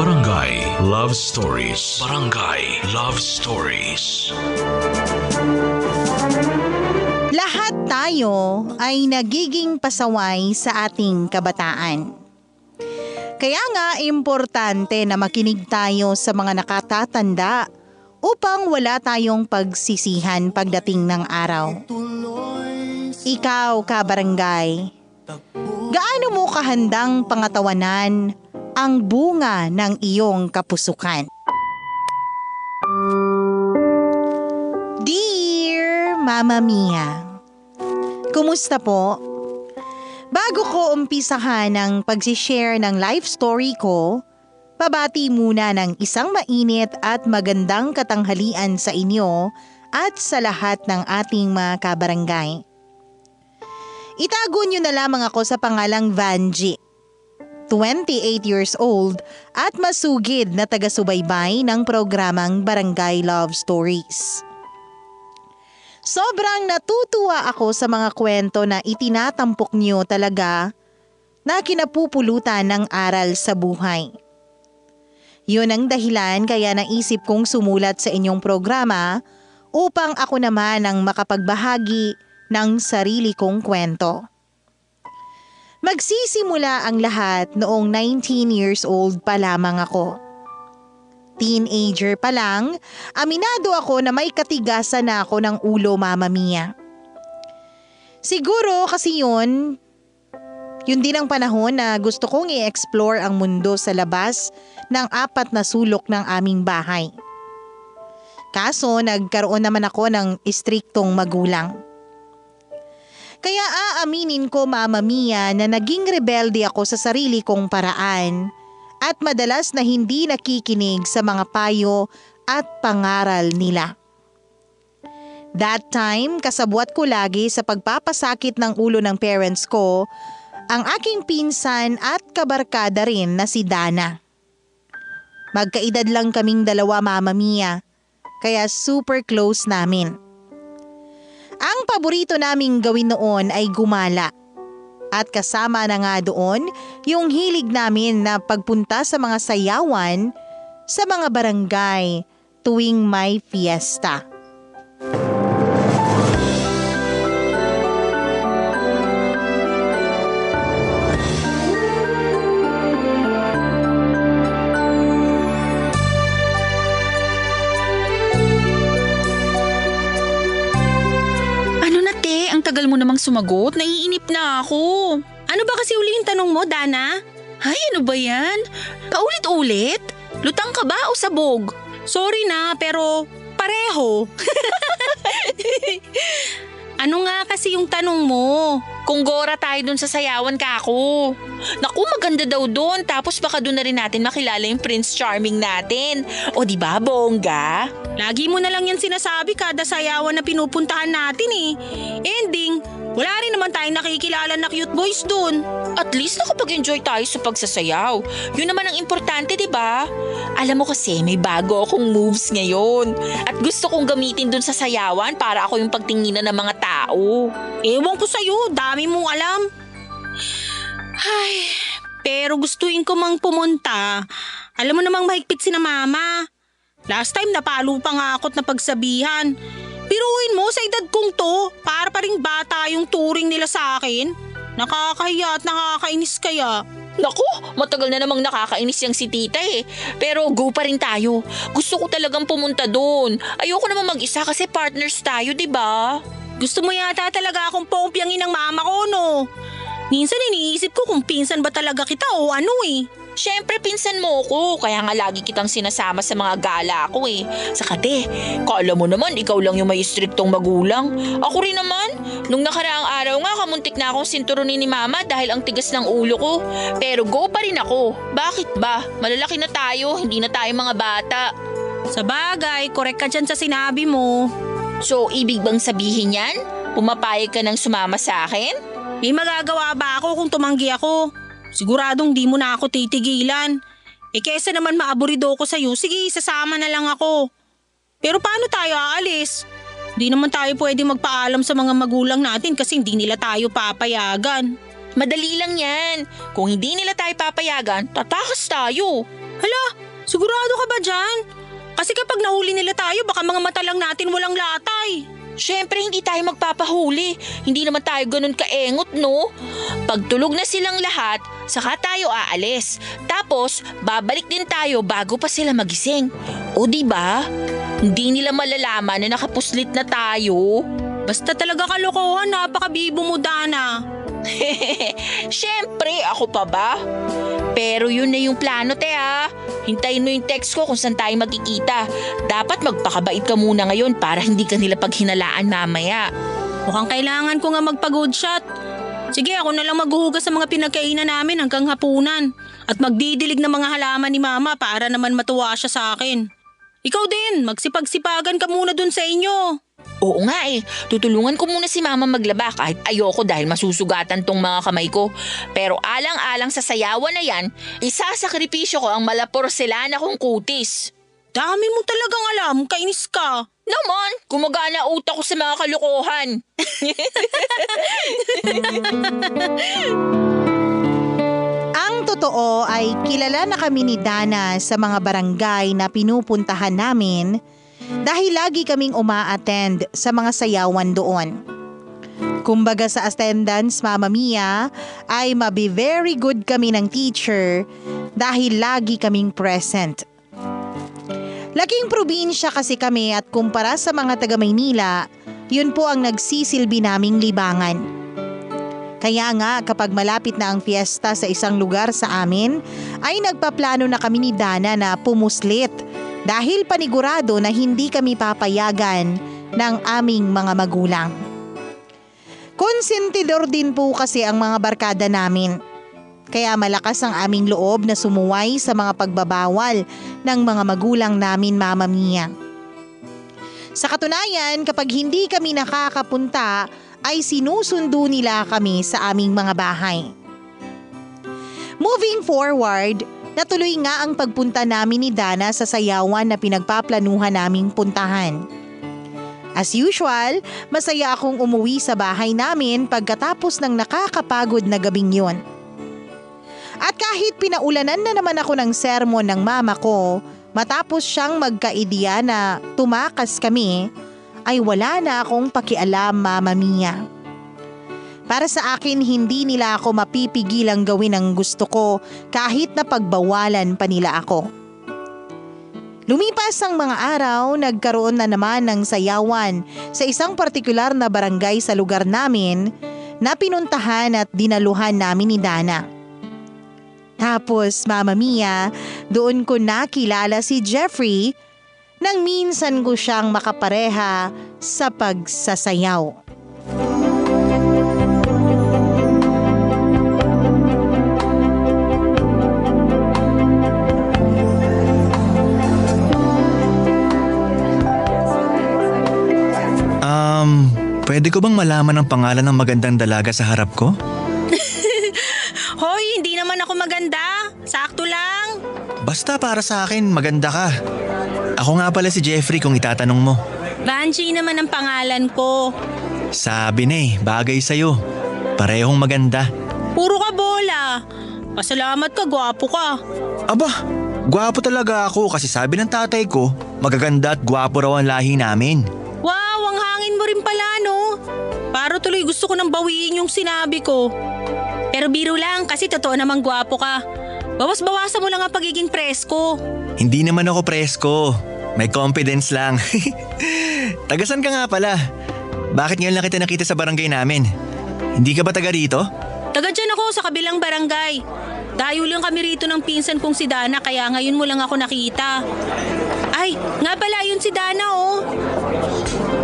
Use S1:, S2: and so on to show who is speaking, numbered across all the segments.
S1: Barangay Love Stories. Barangay Love Stories.
S2: Lahat tayo ay nagiging pasaway sa ating kabataan. Kaya nga importante na makinig tayo sa mga nakatatanda upang wala tayong pagsisihan pagdating ng araw. Ikaw, kabarangay, gaano mo kahandang pangatawanan ang bunga ng iyong kapusukan? Dear Mama Mia, kumusta po? Bago ko umpisahan ang pag-share ng life story ko, pabati muna ng isang mainit at magandang katanghalian sa inyo at sa lahat ng ating mga kabarangay. Itago niyo na lamang ako sa pangalang Vanji, 28 years old at masugid na taga-subaybay ng programang Barangay Love Stories. Sobrang natutuwa ako sa mga kwento na itinatampok niyo talaga na kinapupulutan ng aral sa buhay. Yun ang dahilan kaya naisip kong sumulat sa inyong programa upang ako naman ang makapagbahagi ng sarili kong kwento. Magsisimula ang lahat noong 19 years old pa lamang ako. Teenager pa lang, aminado ako na may katigasan na ako ng ulo, Mama Mia. Siguro kasi yun din ang panahon na gusto kong i-explore ang mundo sa labas ng 4 na sulok ng aming bahay. Kaso nagkaroon naman ako ng istriktong magulang. Kaya aaminin ko, Mama Mia, na naging rebelde ako sa sarili kong paraan at madalas na hindi nakikinig sa mga payo at pangaral nila. That time, kasabwat ko lagi sa pagpapasakit ng ulo ng parents ko ang aking pinsan at kabarkada rin na si Dana. Magkaedad lang kaming dalawa, Mama Mia, kaya super close namin. Ang paborito naming gawin noon ay gumala. At kasama na nga doon yung hilig namin na pagpunta sa mga sayawan sa mga barangay tuwing may fiesta.
S3: Tagal mo namang sumagot, naiinip na ako.
S4: Ano ba kasi uli yung tanong mo, Dana?
S3: Ay, ano ba yan? Paulit-ulit? Lutang ka ba o sabog?
S4: Sorry na, pero pareho. Ano nga kasi yung tanong mo?
S3: Kung gora tayo dun sa sayawan ka ako. Naku, maganda daw dun. Tapos baka dun na rin natin makilala yung Prince Charming natin. O di ba, bongga?
S4: Lagi mo na lang yan sinasabi kada sayawan na pinupuntahan natin eh. Ending, wala rin naman tayong nakikilala na cute boys dun.
S3: At least nakapag-enjoy tayo sa pagsasayaw. Yun naman ang importante, di ba? Alam mo kasi may bago akong moves ngayon. At gusto kong gamitin dun sa sayawan para ako yung pagtinginan ng mga tao.
S4: Ewan ko sa'yo, dami mong alam. Ay, pero gustuin ko mang pumunta. Alam mo namang mahigpit si na mama. Last time napalo pa nga ako't napagsabihan. Biruin mo sa edad kong to, para pa ring bata yung turing nila sa akin. Nakakahiya at nakakainis kaya.
S3: Naku, matagal na namang nakakainis yung si tita eh. Pero go pa rin tayo. Gusto ko talagang pumunta doon. Ayoko naman mag-isa kasi partners tayo, di ba?
S4: Gusto mo yata talaga akong paumpyangin ng mama ko, no? Minsan iniisip ko kung pinsan ba talaga kita o ano eh.
S3: Siyempre pinsan mo ko, kaya nga lagi kitang sinasama sa mga gala ko eh. Saka kala mo naman ikaw lang yung may striktong magulang. Ako rin naman, nung nakaraang araw nga kamuntik na akong sinturunin ni mama dahil ang tigas ng ulo ko. Pero go pa rin ako. Bakit ba? Malalaki na tayo, hindi na tayo mga bata.
S4: Sa bagay, correct ka dyan sa sinabi mo.
S3: So, ibig bang sabihin yan? Pumapayag ka ng sumama sa akin?
S4: May magagawa ba ako kung tumanggi ako? Siguradong di mo na ako titigilan. Kesa naman maaburido ko sa'yo, sige, sasama na lang ako. Pero paano tayo aalis? Di naman tayo pwede magpaalam sa mga magulang natin kasi hindi nila tayo papayagan.
S3: Madali lang yan. Kung hindi nila tayo papayagan, tatakas tayo.
S4: Hala, sigurado ka ba dyan? Kasi kapag nahuli nila tayo, baka mga mata lang natin walang latay.
S3: Siyempre, hindi tayo magpapahuli. Hindi naman tayo ganun kaengot, no? Pagtulog na silang lahat, saka tayo aalis. Tapos, babalik din tayo bago pa sila magising. O diba? Hindi nila malalaman na nakapuslit na tayo.
S4: Basta talaga kalokohan, napakabibo mo, Dana.
S3: Siyempre, ako pa ba? Pero yun na yung plano, te ha. Hintayin mo yung text ko kung saan tayo magkikita. Dapat magpakabait ka muna ngayon para hindi ka nila paghinalaan mamaya.
S4: Mukhang kailangan ko nga magpa-good shot. Sige, ako na lang maghuhugas sa mga pinagkainan namin hanggang hapunan. At magdidilig ng mga halaman ni Mama para naman matuwa siya sa akin. Ikaw din, magsipag-sipagan ka muna dun sa inyo.
S3: Oo nga eh, tutulungan ko muna si Mama maglaba kahit ayoko dahil masusugatan tong mga kamay ko. Pero alang-alang sa sayawan na yan, isasakripisyo ko ang malaporselana kong kutis.
S4: Dami mo talagang alam, kainis ka.
S3: Naman, gumagana utak ko sa mga kalokohan.
S2: Ang totoo ay kilala na kami ni Dana sa mga barangay na pinupuntahan namin dahil lagi kaming uma-attend sa mga sayawan doon. Kumbaga sa attendance, Mama Mia, ay mabi very good kami ng teacher dahil lagi kaming present. Laking probinsya kasi kami at kumpara sa mga taga Maynila, yun po ang nagsisilbi naming libangan. Kaya nga kapag malapit na ang fiesta sa isang lugar sa amin, ay nagpaplano na kami ni Dana na pumuslit dahil panigurado na hindi kami papayagan ng aming mga magulang. Konsentidor din po kasi ang mga barkada namin. Kaya malakas ang aming loob na sumuway sa mga pagbabawal ng mga magulang namin, Mama Mia. Sa katunayan, kapag hindi kami nakakapunta, ay sinusundo nila kami sa aming mga bahay. Moving forward, natuloy nga ang pagpunta namin ni Dana sa sayawan na pinagpaplanuhan naming puntahan. As usual, masaya akong umuwi sa bahay namin pagkatapos ng nakakapagod na gabing yon. At kahit pinaulanan na naman ako ng sermon ng mama ko, matapos siyang magkaidiya na tumakas kami, ay wala na akong pakialam, Mama Mia. Para sa akin, hindi nila ako mapipigilang gawin ang gusto ko kahit na pagbawalan pa nila ako. Lumipas ang mga araw, nagkaroon na naman ng sayawan sa isang partikular na barangay sa lugar namin na pinuntahan at dinaluhan namin ni Dana. Tapos, Mama Mia, doon ko nakilala si Jeffrey nang minsan ko siyang makapareha sa pagsasayaw.
S5: Pwede ko bang malaman ang pangalan ng magandang dalaga sa harap ko?
S4: Hoy, hindi naman ako maganda. Sakto lang.
S5: Basta para sa akin, maganda ka. Ako nga pala si Jeffrey kung itatanong mo.
S4: Vanjie naman ang pangalan ko.
S5: Sabi na bagay sa'yo. Parehong maganda.
S4: Puro ka bola. Pasalamat ka, gwapo ka.
S5: Aba, gwapo talaga ako kasi sabi ng tatay ko, magaganda at gwapo raw ang lahi namin.
S4: Wow, ang hangin mo rin pala, no? Para tuloy gusto ko nang bawiin yung sinabi ko. Pero biro lang kasi totoo namang gwapo ka. Bawas-bawasan mo lang ang pagiging presko.
S5: Hindi naman ako presko. May confidence lang. Tagasan ka nga pala. Bakit ngayon lang kita nakita sa barangay namin? Hindi ka ba taga rito?
S4: Taga dyan ako sa kabilang barangay. Dayo lang kami rito ng pinsan kong si Dana kaya ngayon mo lang ako nakita. Ay, nga pala yun si Dana oh.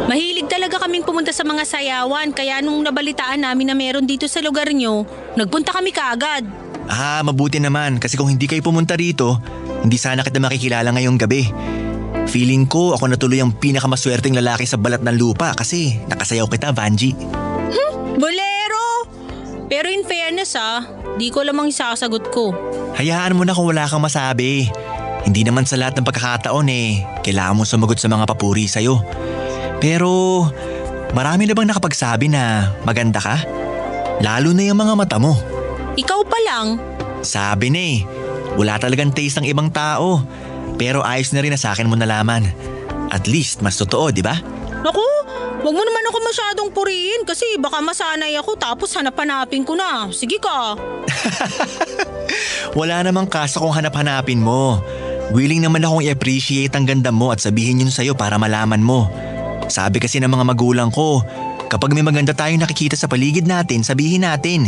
S4: Mahilig talaga kaming pumunta sa mga sayawan kaya nung nabalitaan namin na meron dito sa lugar nyo, nagpunta kami kaagad.
S5: Ah, mabuti naman kasi kung hindi kayo pumunta rito, hindi sana kita makikilala ngayong gabi. Feeling ko ako na tuloy ang pinakamaswerteng lalaki sa balat ng lupa kasi nakasayaw kita, Vanjie.
S4: Bolero! Pero in fairness di ko lamang isasagot ko.
S5: Hayaan mo na kung wala kang masabi. Hindi naman sa lahat ng pagkakataon kailangan mo sumagot sa mga papuri sa'yo. Pero marami na bang nakapagsabi na maganda ka? Lalo na yung mga mata mo.
S4: Ikaw pa lang.
S5: Sabi na eh, wala talagang taste ng ibang tao. Pero ayos na rin na sa akin mo nalaman. At least mas totoo, di ba?
S4: Naku, wag mo naman ako masyadong purihin kasi baka masanay ako tapos hanap-hanapin ko na. Sige ka.
S5: Wala namang kaso kung hanap-hanapin mo. Willing naman akong i-appreciate ang ganda mo at sabihin yun sa'yo para malaman mo. Sabi kasi ng mga magulang ko, kapag may maganda tayong nakikita sa paligid natin, sabihin natin.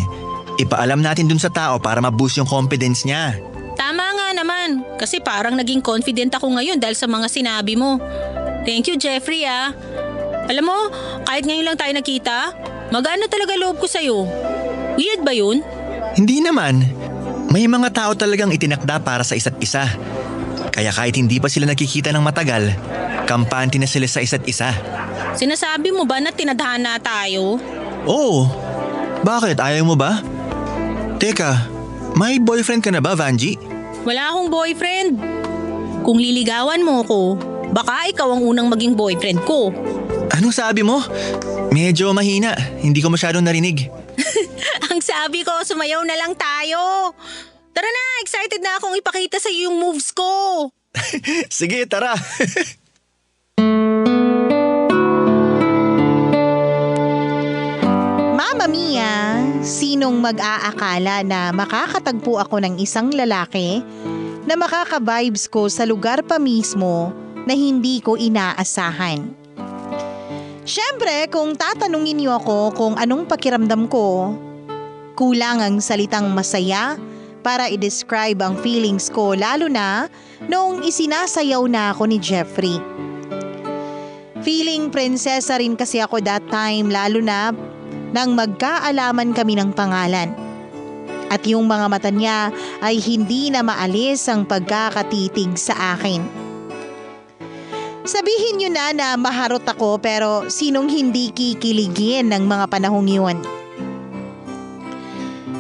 S5: Ipaalam natin dun sa tao para ma-boost yung confidence niya.
S4: Tama nga naman kasi parang naging confident ako ngayon dahil sa mga sinabi mo. Thank you, Jeffrey ah. Alam mo, kahit ngayon lang tayo nakita, magaan na talaga loob ko sa'yo. Weird ba yun?
S5: Hindi naman. May mga tao talagang itinakda para sa isa't isa. Kaya kahit hindi pa sila nakikita ng matagal, kampante na sila sa isa't isa.
S4: Sinasabi mo ba na tinadhana tayo?
S5: Oo. Bakit? Ayaw mo ba? Teka, may boyfriend ka na ba, Vanji?
S4: Wala akong boyfriend. Kung liligawan mo ko, baka ikaw ang unang maging boyfriend ko.
S5: Anong sabi mo? Medyo mahina. Hindi ko masyadong narinig.
S4: Ang sabi ko, sumayaw na lang tayo. Tara na, excited na akong ipakita sa iyo yung moves ko.
S5: Sige, tara.
S2: Mamma mia, sinong mag-aakala na makakatagpo ako ng isang lalaki na makaka-vibes ko sa lugar pa mismo na hindi ko inaasahan. Siyempre, kung tatanungin niyo ako kung anong pakiramdam ko, kulang ang salitang masaya para i-describe ang feelings ko lalo na noong isinasayaw na ako ni Jeffrey. Feeling prinsesa rin kasi ako that time lalo na nang magkaalaman kami ng pangalan. At yung mga mata niya ay hindi na maalis ang pagkakatitig sa akin. Sabihin niyo na maharot ako pero sinong hindi kikiligin ng mga panahong yun?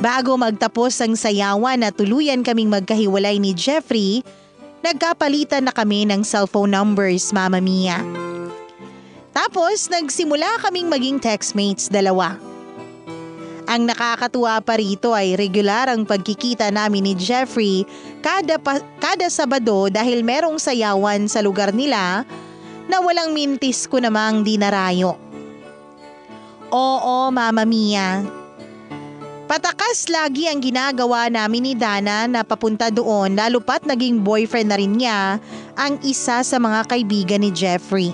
S2: Bago magtapos ang sayawan at tuluyan kaming magkahiwalay ni Jeffrey, nagkapalitan na kami ng cellphone numbers, Mamma Mia. Tapos nagsimula kaming maging textmates dalawa. Ang nakakatuwa pa rito ay regular ang pagkikita namin ni Jeffrey kada Sabado dahil merong sayawan sa lugar nila na walang mintis ko namang dinarayo. Oo, Mamma Mia. Patakas lagi ang ginagawa namin ni Dana na papunta doon lalo pat naging boyfriend na rin niya ang isa sa mga kaibigan ni Jeffrey.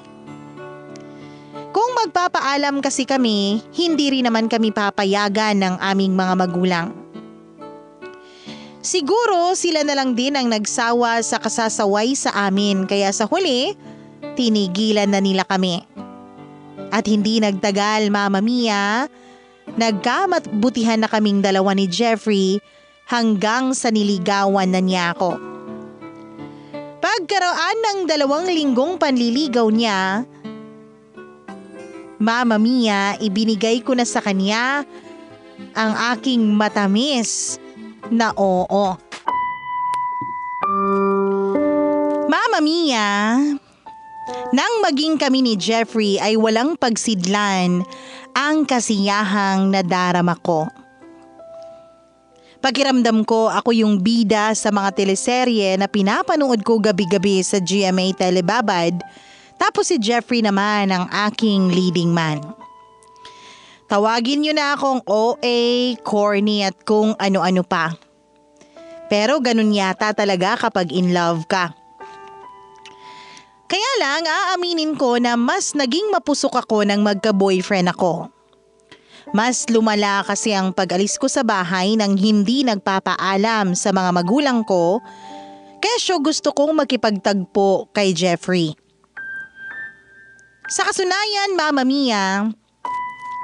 S2: Kung magpapaalam kasi kami, hindi rin naman kami papayagan ng aming mga magulang. Siguro sila na lang din ang nagsawa sa kasasaway sa amin kaya sa huli, tinigilan na nila kami. At hindi nagtagal, Mamma Mia, nagkamabutihan na kaming dalawa ni Jeffrey hanggang sa niligawan na niya ako. Pagkaraan ng 2 linggong panliligaw niya, Mamma Mia, ibinigay ko na sa kanya ang aking matamis na oo. Mamma Mia, nang maging kami ni Jeffrey ay walang pagsidlan ang kasiyahang nadarama ko. Pakiramdam ko ako yung bida sa mga teleserye na pinapanood ko gabi-gabi sa GMA Telebabad, tapos si Jeffrey naman ang aking leading man. Tawagin niyo na akong OA, corny at kung ano-ano pa. Pero ganun yata talaga kapag in love ka. Kaya lang aaminin ko na mas naging mapusok ako nang magka-boyfriend ako. Mas lumala kasi ang pag-alis ko sa bahay nang hindi nagpapaalam sa mga magulang ko, kesyo gusto kong makipagtagpo kay Jeffrey. Sa kasunayan, Mamma Mia,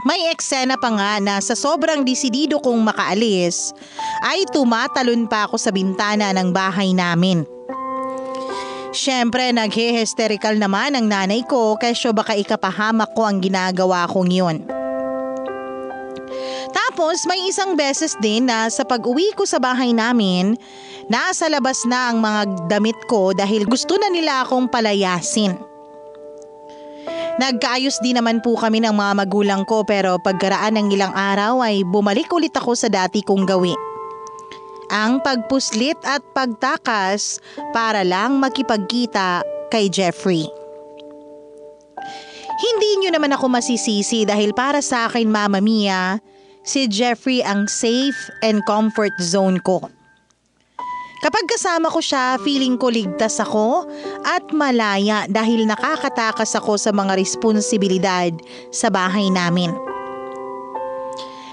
S2: may eksena pa nga na sa sobrang desidido kong makaalis ay tumatalon pa ako sa bintana ng bahay namin. Siyempre naghe-hysterical naman ang nanay ko kesyo baka ikapahamak ko ang ginagawa kong yun. Tapos may isang beses din na sa pag-uwi ko sa bahay namin, nasa labas na ang mga damit ko dahil gusto na nila akong palayasin. Nagkaayos din naman po kami ng mga magulang ko pero pagkaraan ng ilang araw ay bumalik ulit ako sa dati kong gawi. Ang pagpuslit at pagtakas para lang makipagkita kay Jeffrey. Hindi niyo naman ako masisisi dahil para sa akin, Mama Mia, si Jeffrey ang safe and comfort zone ko. Kapag kasama ko siya, feeling ko ligtas ako at malaya dahil nakakatakas ako sa mga responsibilidad sa bahay namin.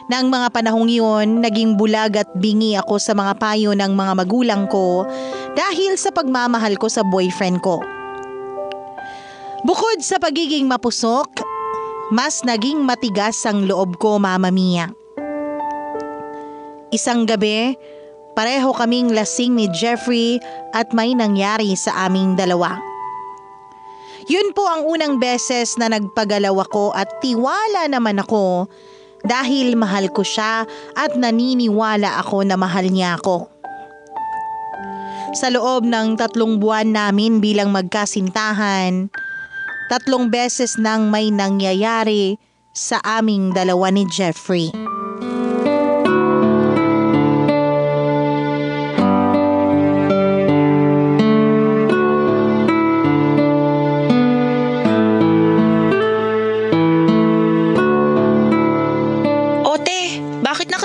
S2: Nang mga panahong iyon, naging bulag at bingi ako sa mga payo ng mga magulang ko dahil sa pagmamahal ko sa boyfriend ko. Bukod sa pagiging mapusok, mas naging matigas ang loob ko, Mama Mia. Isang gabi, pareho kaming lasing ni Jeffrey at may nangyari sa aming dalawa. Yun po ang unang beses na nagpagalaw ako at tiwala naman ako dahil mahal ko siya at naniniwala ako na mahal niya ako. Sa loob ng 3 buwan namin bilang magkasintahan, 3 beses nang may nangyayari sa aming dalawa ni Jeffrey.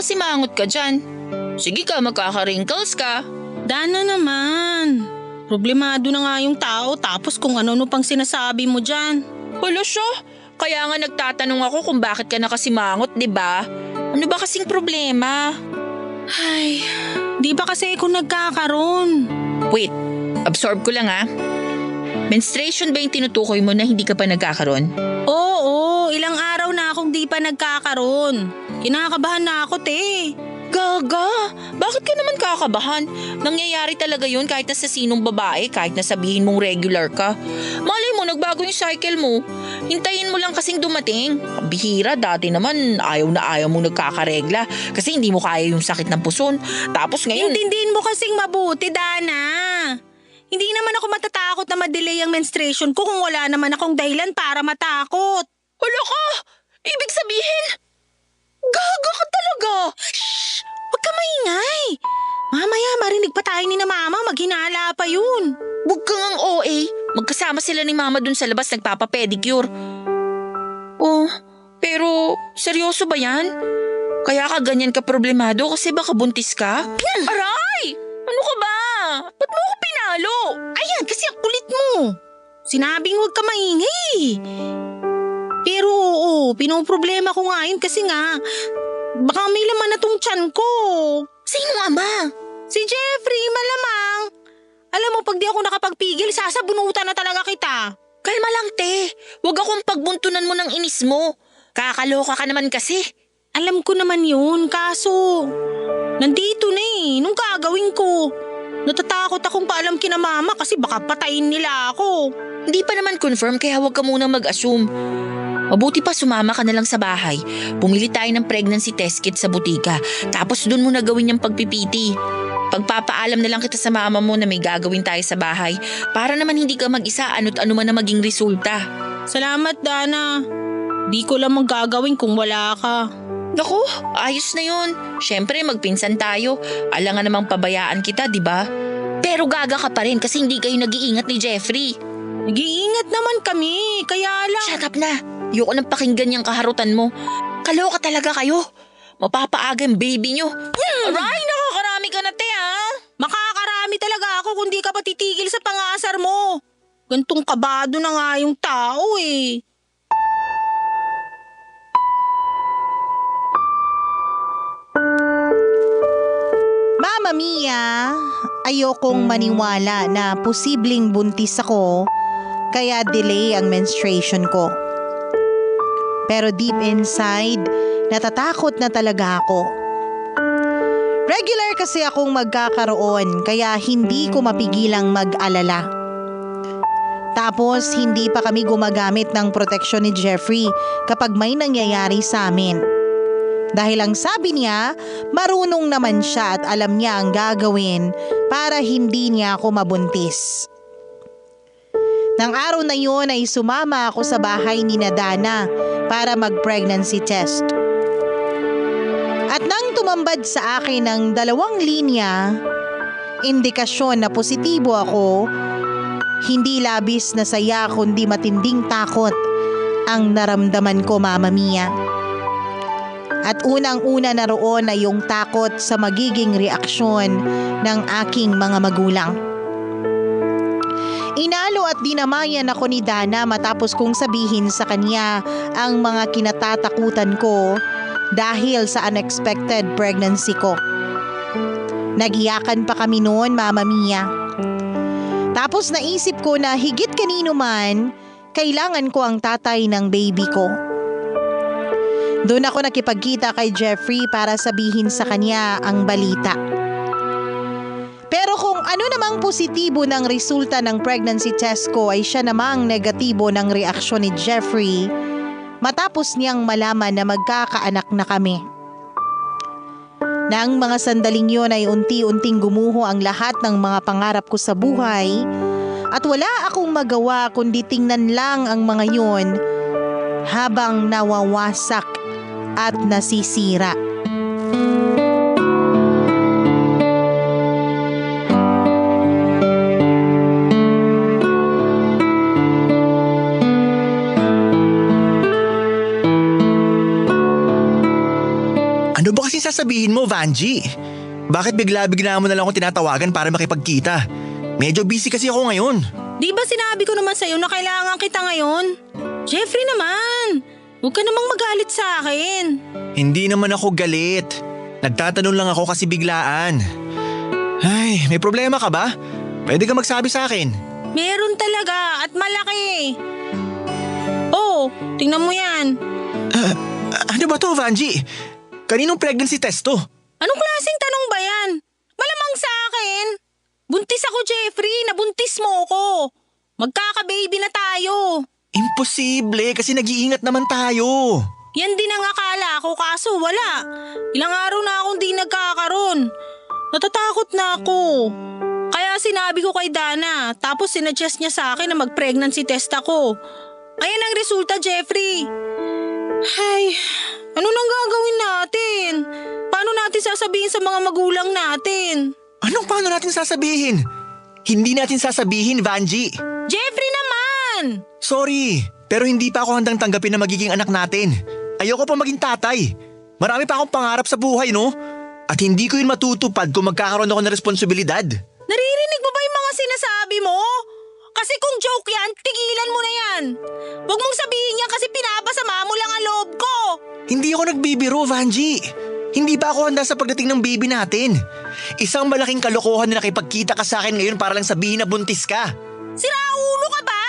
S3: Simangot ka dyan. Sige ka, magkaka-wrinkles ka.
S4: Dana naman. Problemado na nga yung tao tapos kung ano-ano pang sinasabi mo dyan.
S3: Wala siya. Kaya nga nagtatanong ako kung bakit ka nakasimangot, di ba? Ano ba kasing problema?
S4: Ay, di ba kasi ako nagkakaroon?
S3: Wait, absorb ko lang ha. Menstruation ba yung tinutukoy mo na hindi ka pa nagkakaroon?
S4: Oo, ilang araw na akong di pa nagkakaroon. Kinakabahan na ako, te.
S3: Gaga, bakit ka naman kakabahan? Nangyayari talaga yun kahit na sa sinong babae, kahit na sabihin mong regular ka. Malay mo, nagbago yung cycle mo. Hintayin mo lang kasing dumating. Bihira, dati naman ayaw na ayaw mong nagkakaregla kasi hindi mo kaya yung sakit ng puson. Tapos ngayon…
S4: Intindihin mo kasing mabuti, Dana. Hindi naman ako matatakot na ma-delay ang menstruation ko kung wala naman akong dahilan para matakot.
S3: Hala ka! Ibig sabihin… Gaga ka talaga!
S4: Shh! Huwag ka maingay! Mamaya marinig pa tayo ni na mama, maghinala pa yun.
S3: Huwag kang ang OA. Magkasama sila ni mama dun sa labas nagpapapedicure. Oh, pero seryoso ba yan? Kaya ka ganyan ka problemado kasi baka buntis ka? Aray! Ano ka ba? Ba't mo ako pinalo?
S4: Ayan, kasi ang kulit mo. Sinabing huwag ka maingay. Pero oo, pinoproblema ko nga yun kasi nga, baka may laman na tong tiyan ko.
S3: Sino nga ba?
S4: Si Jeffrey, malamang. Alam mo, pag di ako nakapagpigil, sasabunutan na talaga kita.
S3: Kalma lang, te. Huwag akong pagbuntunan mo ng inis mo. Kakaloka ka naman kasi.
S4: Alam ko naman yun, kaso nandito na eh, nung gagawin ko. Natatakot akong paalam kina mama kasi baka patayin nila ako.
S3: Hindi pa naman confirm kaya huwag ka munang mag-assume. Mabuti pa sumama ka na lang sa bahay. Pumili tayo ng pregnancy test kit sa butika. Tapos dun mo na gawin yung pagpipiti. Pagpapaalam na lang kita sa mama mo na may gagawin tayo sa bahay. Para naman hindi ka mag-isa ano't ano man na maging resulta.
S4: Salamat, Dana. Di ko lang magagawin kung wala ka.
S3: Naku, ayos na yun. Siyempre magpinsan tayo. Alangan namang pabayaan kita, di ba? Pero gaga ka pa rin kasi hindi kayo nag-iingat ni Jeffrey.
S4: Nag-iingat naman kami, kaya lang…
S3: Shut up na! Ayoko nang pakinggan yung kaharutan mo. Kaloka talaga kayo. Mapapaaga yung baby nyo. Aray, nakakarami ka na, te, ha?
S4: Makakarami talaga ako kung di ka pa titigil sa pangasar mo. Gantong kabado na nga yung tao eh.
S2: Mama Mia, ayokong maniwala na posibleng buntis ako kaya delay ang menstruation ko. Pero deep inside, natatakot na talaga ako. Regular kasi akong magkakaroon kaya hindi ko mapigilang mag-alala. Tapos hindi pa kami gumagamit ng proteksyon ni Jeffrey kapag may nangyayari sa amin. Dahil ang sabi niya, marunong naman siya at alam niya ang gagawin para hindi niya ako mabuntis. Nang araw na yon ay sumama ako sa bahay ni Dana para mag-pregnancy test. At nang tumambad sa akin ng 2 linya, indikasyon na positibo ako, hindi labis na saya kundi matinding takot ang naramdaman ko, Mama Mia. At unang-una na roon ay yung takot sa magiging reaksyon ng aking mga magulang. Inalo at dinamayan ako ni Dana matapos kong sabihin sa kanya ang mga kinatatakutan ko dahil sa unexpected pregnancy ko. Nagiyakan pa kami noon, Mama Mia. Tapos naisip ko na higit kanino man, kailangan ko ang tatay ng baby ko. Doon ako nakipagkita kay Jeffrey para sabihin sa kanya ang balita. Pero kung ano namang positibo ng resulta ng pregnancy test ko ay siya namang negatibo ng reaksyon ni Jeffrey matapos niyang malaman na magkakaanak na kami. Nang mga sandaling yon ay unti-unting gumuho ang lahat ng mga pangarap ko sa buhay at wala akong magawa kundi tingnan lang ang mga yon habang nawawasak at nasisira.
S5: Ano ba kasi sasabihin mo, Vanji? Bakit bigla-bigla mo na lang akong tinatawagan para makipagkita? Medyo busy kasi ako ngayon.
S4: Di ba sinabi ko naman sa'yo na kailangan kita ngayon? Jeffrey naman, huwag ka namang magalit sa akin.
S5: Hindi naman ako galit. Nagtatanong lang ako kasi biglaan. Ay, may problema ka ba? Pwede ka magsabi sa akin.
S4: Meron talaga at malaki. Oh, tingnan mo yan.
S5: Ano ba to, Vanji? Kaninong pregnancy test to?
S4: Anong klaseng tanong ba yan? Malamang sa akin. Buntis ako, Jeffrey. Nabuntis mo ako. Magkaka-baby na tayo.
S5: Imposible kasi nag-iingat naman tayo.
S4: Yan din ang akala ko kaso wala. Ilang araw na akong di nagkakaroon. Natatakot na ako. Kaya sinabi ko kay Dana tapos sinuggest niya sa akin na mag-pregnancy test ako. Ayan ang resulta, Jeffrey. Ay, ano nang gagawin natin? Paano natin sasabihin sa mga magulang natin?
S5: Anong paano natin sasabihin? Hindi natin sasabihin, Vanji.
S4: Jeffrey naman!
S5: Sorry, pero hindi pa ako handang tanggapin na magiging anak natin. Ayoko pa maging tatay. Marami pa akong pangarap sa buhay, no? At hindi ko yun matutupad kung magkakaroon ako ng responsibilidad.
S4: Naririnig mo ba yung mga sinasabi mo? Kasi kung joke yan, tigilan mo na yan. Huwag mong sabihin yan kasi pinapasama mo lang ang loob ko.
S5: Hindi ako nagbibiro, Vanji. Hindi pa ako handa sa pagdating ng baby natin. Isang malaking kalokohan na nakipagkita ka sa akin ngayon para lang sabihin na buntis ka.
S4: Siraulo ka ba?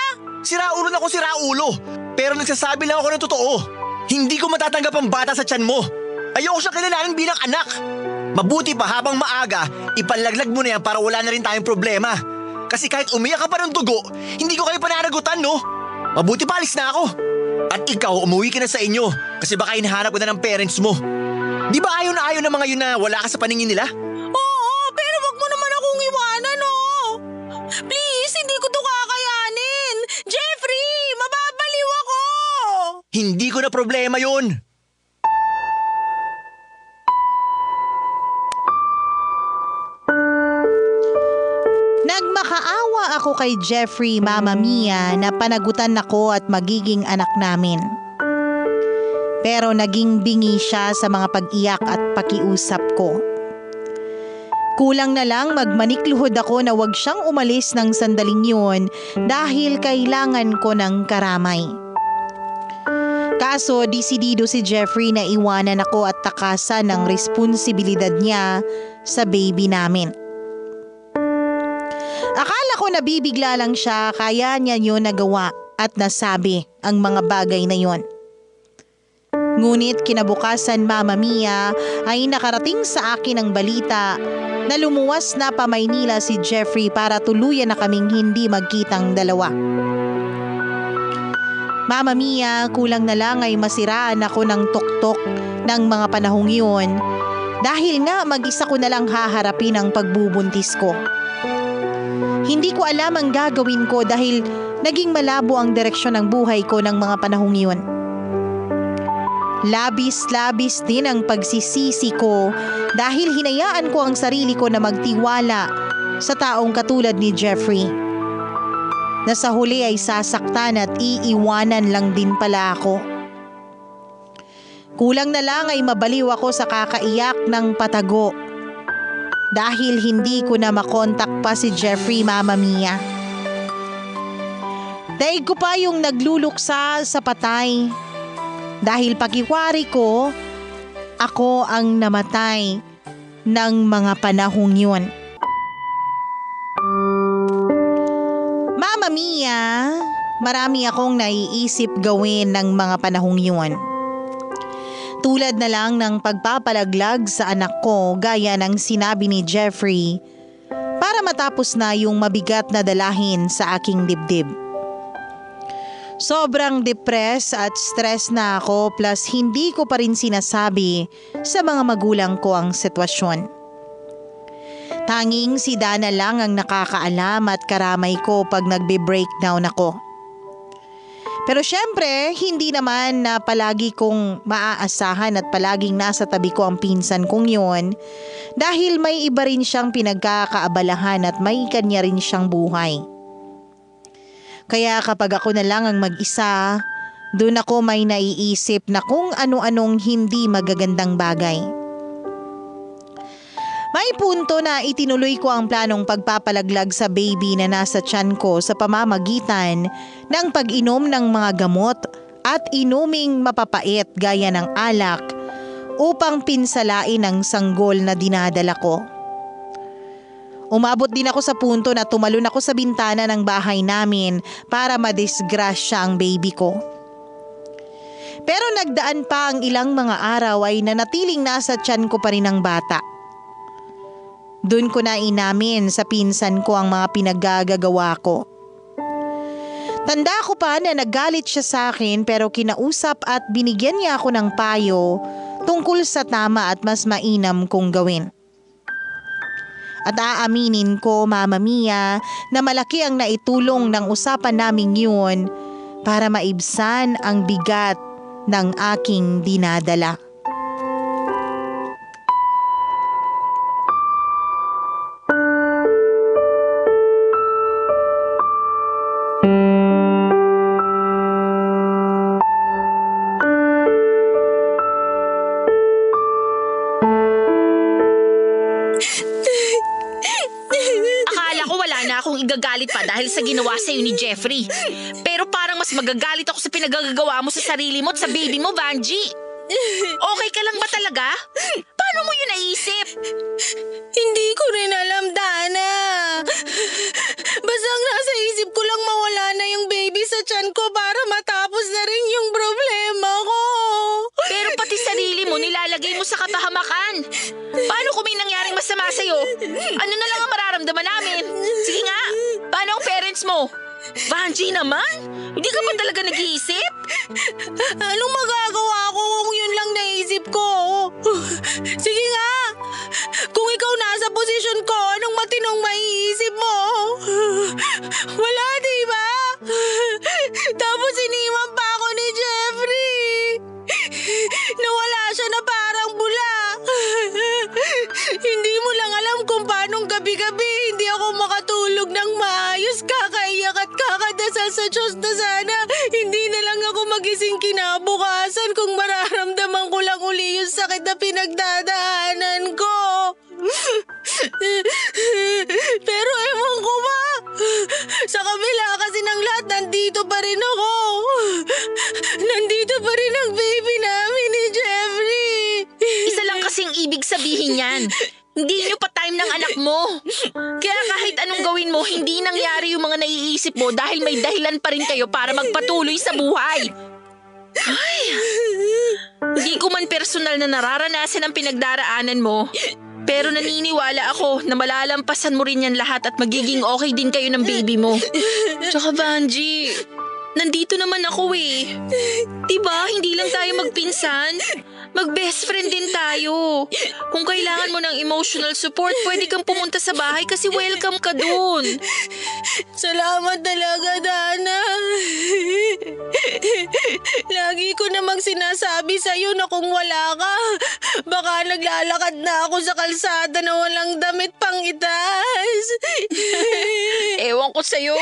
S5: Siraulo na ako, siraulo. Pero nagsasabi lang ako ng totoo. Hindi ko matatanggap ang bata sa tiyan mo. Ayoko siyang kilalanin bilang anak. Mabuti pa habang maaga, ipanlaglag mo na yan para wala na rin tayong problema. Kasi kahit umiyak ka pa ng dugo, hindi ko kayo pananagutan, no? Mabuti pa alis na ako. At ikaw, umuwi ka na sa inyo kasi baka hinahanap ko na ng parents mo. Di ba ayaw na ayaw ng mga yun na wala ka sa paningin nila?
S4: Oo, pero wag mo naman akong iwanan, oh. Please, hindi ko to kakayanin. Jeffrey, mababaliw ako.
S5: Hindi ko na problema yun.
S2: Nagmakaawa ako kay Jeffrey, Mama Mia, na panagutan ako at magiging anak namin. Pero naging bingi siya sa mga pag-iyak at pakiusap ko. Kulang na lang magmanikluhod ako na wag siyang umalis ng sandaling yun dahil kailangan ko ng karamay. Kaso disidido si Jeffrey na iwanan ako at takasan ng responsibilidad niya sa baby namin. Akala ko nabibigla lang siya kaya niya yun nagawa at nasabi ang mga bagay na yon. Ngunit kinabukasan, Mama Mia, ay nakarating sa akin ang balita na lumuwas na pa Maynila si Jeffrey para tuluyan na kaming hindi magkitang dalawa. Mama Mia, kulang na lang ay masiraan ako ng tuktok ng mga panahong iyon dahil nga mag-isa ko na lang haharapin ang pagbubuntis ko. Hindi ko alam ang gagawin ko dahil naging malabo ang direksyon ng buhay ko ng mga panahong yun. Labis-labis din ang pagsisisi ko dahil hinayaan ko ang sarili ko na magtiwala sa taong katulad ni Jeffrey. Na sa huli ay sasaktan at iiwanan lang din pala ako. Kulang na lang ay mabaliw ako sa kakaiyak ng patago dahil hindi ko na makontak pa si Jeffrey, Mama Mia. Daig ko pa yung nagluluksa sa patay dahil pakiwari ko, ako ang namatay ng mga panahong yun. Mama Mia, marami akong naiisip gawin ng mga panahong yun. Tulad na lang ng pagpapalaglag sa anak ko gaya ng sinabi ni Jeffrey para matapos na yung mabigat na dalahin sa aking dibdib. Sobrang depressed at stress na ako plus hindi ko pa rin sinasabi sa mga magulang ko ang sitwasyon. Tanging si Dana lang ang nakakaalam at karamay ko pag nagbe-breakdown ako. Pero syempre, hindi naman na palagi kong maaasahan at palaging nasa tabi ko ang pinsan kong yun dahil may iba rin siyang pinagkakaabalahan at may kanya rin siyang buhay. Kaya kapag ako na lang ang mag-isa, doon ako may naiisip na kung ano-anong hindi magagandang bagay. May punto na itinuloy ko ang planong pagpapalaglag sa baby na nasa tiyan ko sa pamamagitan ng pag-inom ng mga gamot at inuming mapapait gaya ng alak upang pinsalain ang sanggol na dinadala ko. Umabot din ako sa punto na tumalon ako sa bintana ng bahay namin para madisgrasya ang baby ko. Pero nagdaan pa ang ilang mga araw ay nanatiling nasa tiyan ko pa rin ang bata. Doon ko na inamin sa pinsan ko ang mga pinaggagawa ko. Tanda ko pa na naggalit siya sa akin pero kinausap at binigyan niya ako ng payo tungkol sa tama at mas mainam kong gawin. At aaminin ko, Mama Mia, na malaki ang naitulong ng usapan naming yun para maibsan ang bigat ng aking dinadala.
S3: Igagalit pa dahil sa ginawa sa'yo ni Jeffrey. Pero parang mas magagalit ako sa pinagagawa mo sa sarili mo at sa baby mo, Vanji. Okay ka lang ba talaga? Paano mo yun naisip?
S4: Hindi ko rin alam, Dana. Basta ang nasa isip ko lang mawala na yung baby sa tiyan ko para matapos na rin yung problema ko.
S3: Pero pati sarili mo nilalagay mo sa kapahamakan. Paano kung may nangyaring masama sa'yo? Ano na lang ang mararamdaman namin? Sige nga, paano ang parents mo? Vanji naman? Hindi ka ba talaga nag-iisip?
S4: Anong magagawa ko kung yun lang naisip ko? Sige nga, kung ikaw nasa posisyon ko, anong matinong maiisip mo? Wala, diba? Tapos iniwan pa ako ni Jeffrey. Nawala siya na parang bula. Hindi mo lang alam kung paanong gabi-gabi hindi ako makatulog ng maayos, kakaiyak at kakadasal sa Diyos na sana hindi na lang ako magising kinabukasan kung mararamdaman ko lang uli yung sakit na pinagdadaanan ko. Pero ewan ko ba, sa kabila kasi ng lahat, nandito pa rin ako. Nandito pa rin ang baby namin ni Jeffrey.
S3: Isa lang kasing ibig sabihin yan. Hindi nyo pa time ng anak mo. Kaya kahit anong gawin mo, hindi nangyari yung mga naiisip mo dahil may dahilan pa rin kayo para magpatuloy sa buhay. Ay, hindi ko man personal na nararanasan ang pinagdaraanan mo. Pero naniniwala ako na malalampasan mo rin yan lahat at magiging okay din kayo ng baby mo. Tsaka Vanji, Nandito naman ako eh. Diba, hindi lang tayo magpinsan. Mag-best friend din tayo. Kung kailangan mo ng emotional support, pwede kang pumunta sa bahay kasi welcome ka dun.
S4: Salamat talaga, Dana. Lagi ko namang sinasabi sa'yo na kung wala ka, baka naglalakad na ako sa kalsada na walang damit pang itaas.
S3: Ewan ko sa'yo.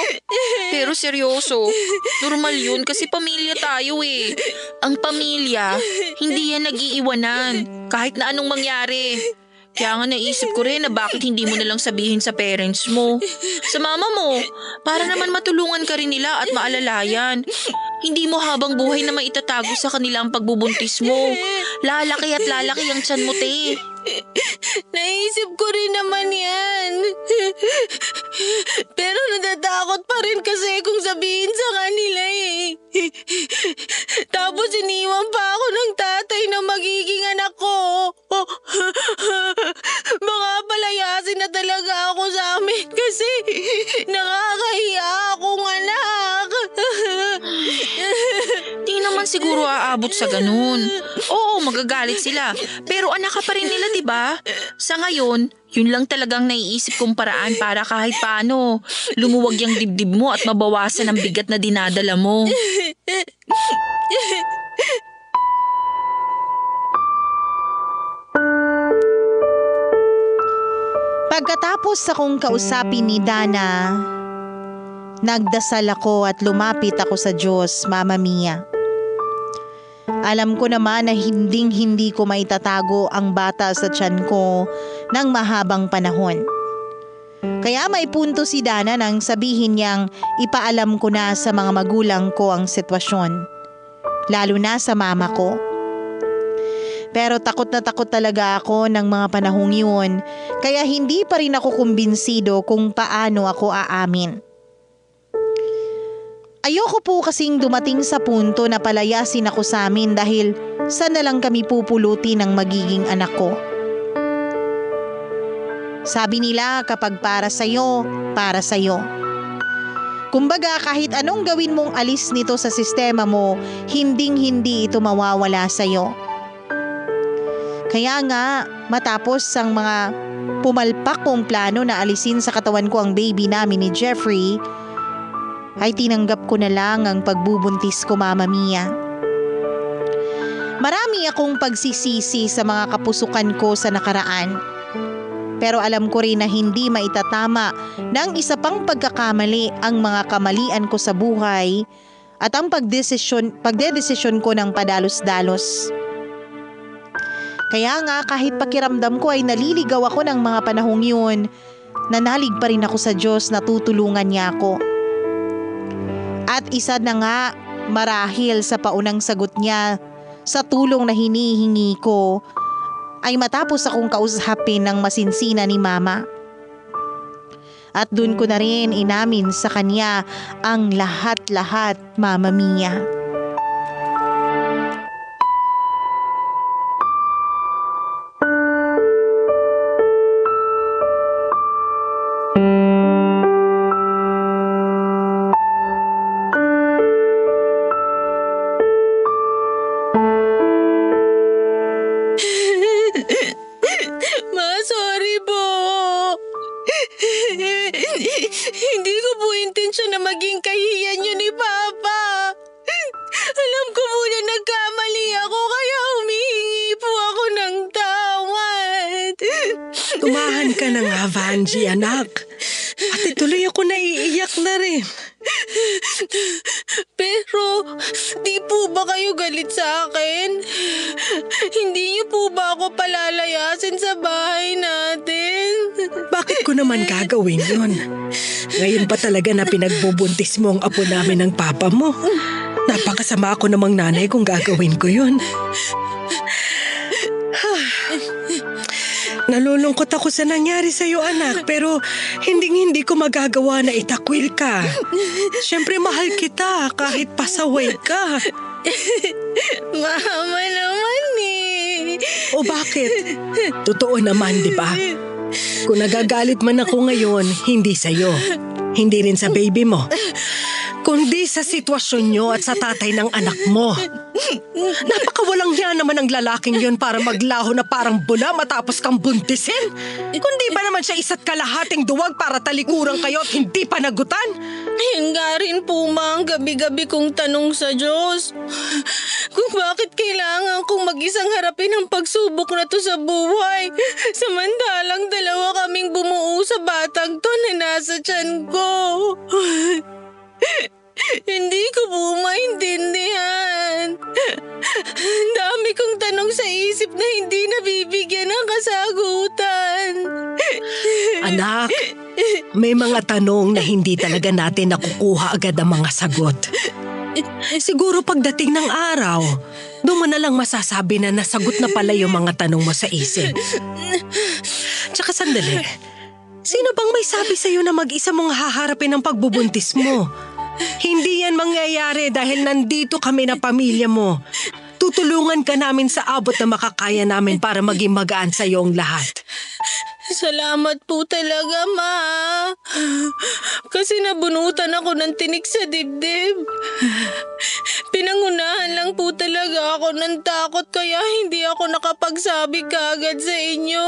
S3: Pero seryoso, normal yun kasi pamilya tayo eh. Ang pamilya, hindi yan nag-iiwanan kahit na anong mangyari. Kaya nga naisip ko rin na bakit hindi mo nalang sabihin sa parents mo, sa mama mo, para naman matulungan ka rin nila at maalalayan. Hindi mo habang buhay na maitatago sa kanila ang pagbubuntis mo. Lalaki at lalaki ang tiyan mo, te.
S4: Naisip ko rin naman yan. Pero natatakot pa rin kasi kung sabihin sa kanila eh. Tapos iniwan pa ako ng tatay na magiging anak ko. Baka palayasin na talaga ako sa amin kasi nakakahiya akong anak.
S3: Di naman siguro aabot sa ganun. Oo, magagalit sila. Pero anak ka pa rin nila, diba? Sa ngayon, yun lang talagang naiisip kong paraan para kahit paano lumuwag yung dibdib mo at mabawasan ang bigat na dinadala mo.
S2: Pagkatapos akong kausapin ni Dana, nagdasal ako at lumapit ako sa Diyos, Mama Mia. Alam ko naman na hindi ko maitatago ang bata sa tiyan ko ng mahabang panahon. Kaya may punto si Dana nang sabihin niyang ipaalam ko na sa mga magulang ko ang sitwasyon, lalo na sa mama ko. Pero takot na takot talaga ako ng mga panahong yun, kaya hindi pa rin ako kumbinsido kung paano ako aamin. Ayoko po kasing dumating sa punto na palayasin ako sa amin dahil saan na lang kami pupulutin ng magiging anak ko. Sabi nila kapag para sa'yo, para sa'yo. Kumbaga kahit anong gawin mong alis nito sa sistema mo, hindi ito mawawala sa'yo. Kaya nga, matapos ang mga pumalpak kong plano na alisin sa katawan ko ang baby namin ni Jeffrey, ay tinanggap ko na lang ang pagbubuntis ko, Mama Mia. Marami akong pagsisisi sa mga kapusukan ko sa nakaraan. Pero alam ko rin na hindi maitatama ng isa pang pagkakamali ang mga kamalian ko sa buhay at ang pagdedesisyon ko ng padalos-dalos. Kaya nga kahit pakiramdam ko ay naliligaw ako ng mga panahong yun, nanalig pa rin ako sa Diyos na tutulungan niya ako. At isa na nga marahil sa paunang sagot niya sa tulong na hinihingi ko ay matapos akong kausapin ng masinsina ni Mama. At dun ko na rin inamin sa kanya ang lahat-lahat, Mama Mia.
S4: Hindi ko po intensyon na maging kahiyan niyo ni Papa. Alam ko po na nagkamali ako kaya humihingi po ako ng tawad.
S6: Tumahan ka na nga, Vanji, anak. At ituloy ako naiiyak na rin.
S4: Pero, di po ba kayo galit sa akin? Hindi niyo po ba ako palalayasin sa bahay natin?
S6: Bakit ko naman gagawin yun? Ngayon pa talaga na pinagbubuntis mo ang apo namin ng papa mo. Napakasama ako namang nanay kung gagawin ko yun. Nalulungkot ako sa nangyari sa'yo, anak, pero hindi ko magagawa na itakwil ka. Siyempre mahal kita kahit pasaway ka.
S4: Mama naman eh.
S6: O bakit? Totoo naman, di ba? Kung nagagalit man ako ngayon, hindi sa'yo. Hindi rin sa baby mo. kundi sa sitwasyon nyo at sa tatay ng anak mo. Napakawalang niya naman ang lalaking yon para maglaho na parang bula matapos kang buntisin. Kundi ba naman siya isa't kalahating duwag para talikuran kayo at hindi panagutan?
S4: Yan nga rin po ma ang gabi-gabi kong tanong sa Diyos. Kung bakit kailangan kong mag-isang harapin ang pagsubok na to sa buhay. Samantalang dalawa kaming bumuo sa batang to na nasa tiyan ko. Hindi ko po maintindihan. Dami kong tanong sa isip na hindi nabibigyan ng kasagutan.
S6: Anak, may mga tanong na hindi talaga natin nakukuha agad ang mga sagot. Siguro pagdating ng araw, doon mo na lang masasabi na nasagot na pala yung mga tanong mo sa isip. Tsaka sandali, sino bang may sabi sa'yo na mag-isa mong haharapin ang pagbubuntis mo? Hindi yan mangyayari dahil nandito kami na pamilya mo. Tutulungan ka namin sa abot na makakaya namin para maging magaan sa iyo ang lahat.
S4: Salamat po talaga, Ma. Kasi nabunutan ako ng tinik sa dibdib. Pinangunahan lang po talaga ako ng takot kaya hindi ako nakapagsabi kaagad sa inyo.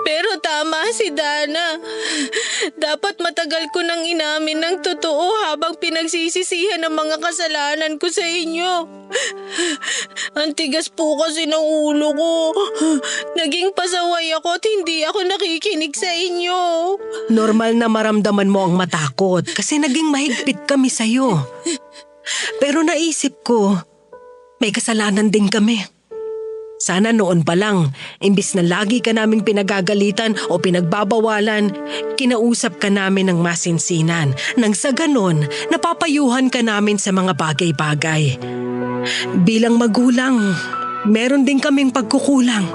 S4: Pero tama si Dana. Dapat matagal ko nang inamin ng totoo habang pinagsisisihan ang mga kasalanan ko sa inyo. Ang tigas po kasi ng ulo ko. Naging pasaway ako at hindi ako nakikinig sa inyo.
S6: Normal na maramdaman mo ang matakot kasi naging mahigpit kami sa'yo. Pero naisip ko, may kasalanan din kami. Sana noon pa lang, imbis na lagi ka naming pinagagalitan o pinagbabawalan, kinausap ka namin ng masinsinan. Nang sa ganon, napapayuhan ka namin sa mga bagay-bagay. Bilang magulang, meron din kaming pagkukulang.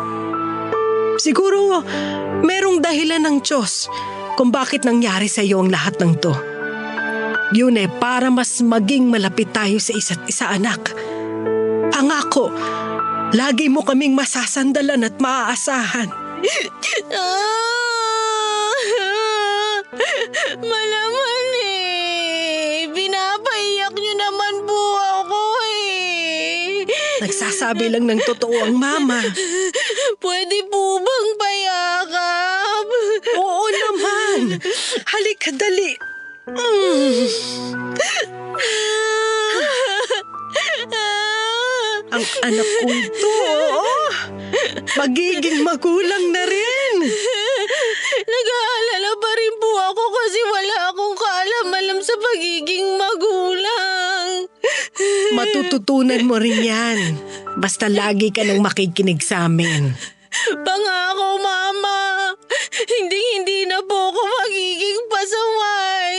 S6: Siguro, merong dahilan ng Diyos kung bakit nangyari sa iyo ang lahat ng to. Yun para mas maging malapit tayo sa isa't isa, anak. Pangako, lagi mo kaming masasandalan at maaasahan.
S4: Malaman pinapaiyak niyo naman po ako
S6: Nagsasabi lang ng totoo ang mama.
S4: Pwede po bang payakap?
S6: Oo naman. Halika, dali. Ang anak kong to, magiging magulang na rin.
S4: Nag-aalala pa rin po ako kasi wala akong kaalam-alam sa pagiging magulang.
S6: Matututunan mo rin yan. Basta lagi ka nang makikinig sa amin.
S4: Pangako, Mama. Hindi na po ako magiging pasaway.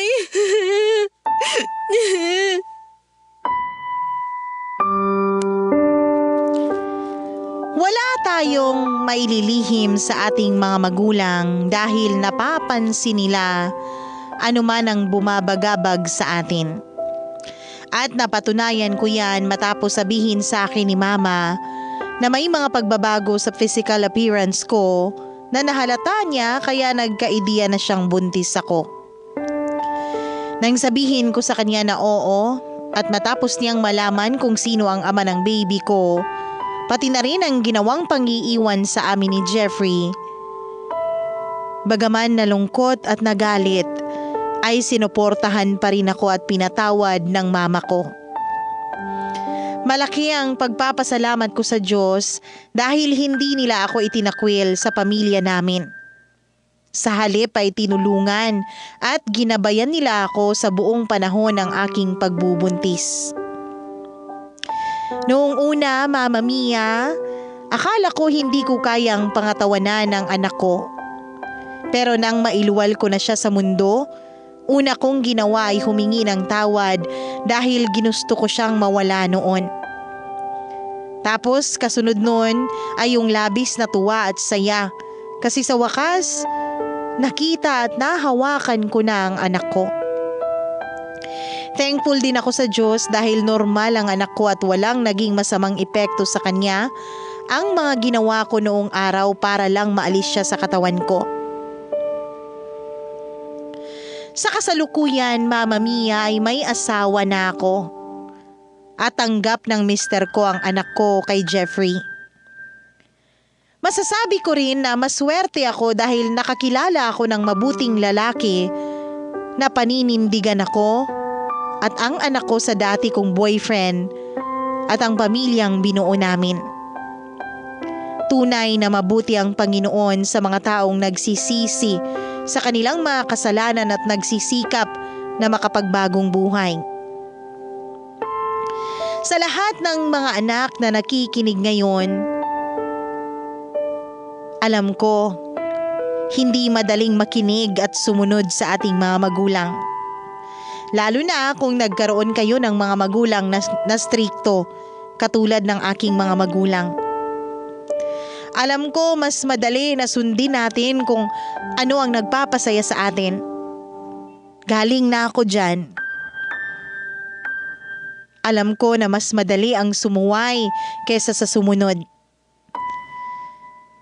S2: Wala tayong maililihim sa ating mga magulang dahil napapansin nila anuman ang bumabagabag sa atin. At napatunayan ko yan matapos sabihin sa akin ni Mama na may mga pagbabago sa physical appearance ko na nahalata niya kaya nagka-ideya na siyang buntis ako. Nang sabihin ko sa kanya na oo at matapos niyang malaman kung sino ang ama ng baby ko, pati na rin ang ginawang pang-iiwan sa amin ni Jeffrey, bagaman nalungkot at nagalit, ay sinuportahan pa rin ako at pinatawad ng mama ko. Malaki ang pagpapasalamat ko sa Diyos dahil hindi nila ako itinakwil sa pamilya namin. Sa halip ay tinulungan at ginabayan nila ako sa buong panahon ng aking pagbubuntis. Noong una, Mama Mia, akala ko hindi ko kayang pangatawanan ng anak ko. Pero nang mailuwal ko na siya sa mundo, una kong ginawa ay humingi ng tawad dahil ginusto ko siyang mawala noon. Tapos kasunod noon ay yung labis na tuwa at saya kasi sa wakas, nakita at nahawakan ko na ang anak ko. Thankful din ako sa Diyos dahil normal ang anak ko at walang naging masamang epekto sa kanya ang mga ginawa ko noong araw para lang maalis siya sa katawan ko. Sa kasalukuyan, Mama Mia, ay may asawa na ako. At tanggap ng mister ko ang anak ko kay Jeffrey. Masasabi ko rin na maswerte ako dahil nakakilala ako ng mabuting lalaki na paninindigan ako at ang anak ko sa dati kong boyfriend at ang pamilyang binuo namin. Tunay na mabuti ang Panginoon sa mga taong nagsisisi sa kanilang mga kasalanan at nagsisikap na makapagbagong buhay. Sa lahat ng mga anak na nakikinig ngayon, alam ko, hindi madaling makinig at sumunod sa ating mga magulang. Lalo na kung nagkaroon kayo ng mga magulang na strikto, katulad ng aking mga magulang. Alam ko mas madali na sundin natin kung ano ang nagpapasaya sa atin. Galing na ako dyan. Alam ko na mas madali ang sumuway kaysa sa sumunod.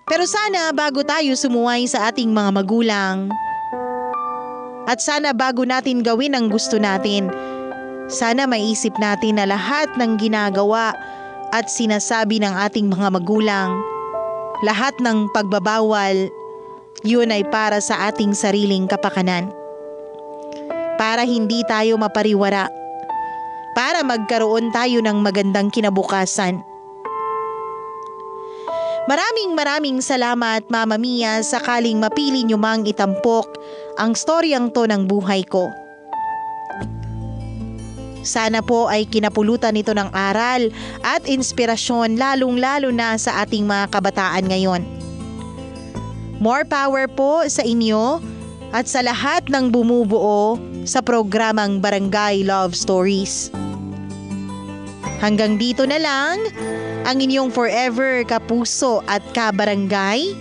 S2: Pero sana bago tayo sumuway sa ating mga magulang, at sana bago natin gawin ang gusto natin, sana maisip natin na lahat ng ginagawa at sinasabi ng ating mga magulang, lahat ng pagbabawal, yun ay para sa ating sariling kapakanan. Para hindi tayo mapariwara. Para magkaroon tayo ng magandang kinabukasan. Maraming salamat, Mama Mia, sakaling mapili niyo mang itampok ang storyang to ng buhay ko. Sana po ay kinapulutan nito ng aral at inspirasyon lalong-lalo na sa ating mga kabataan ngayon. More power po sa inyo at sa lahat ng bumubuo sa programang Barangay Love Stories. Hanggang dito na lang ang inyong forever kapuso at kabarangay,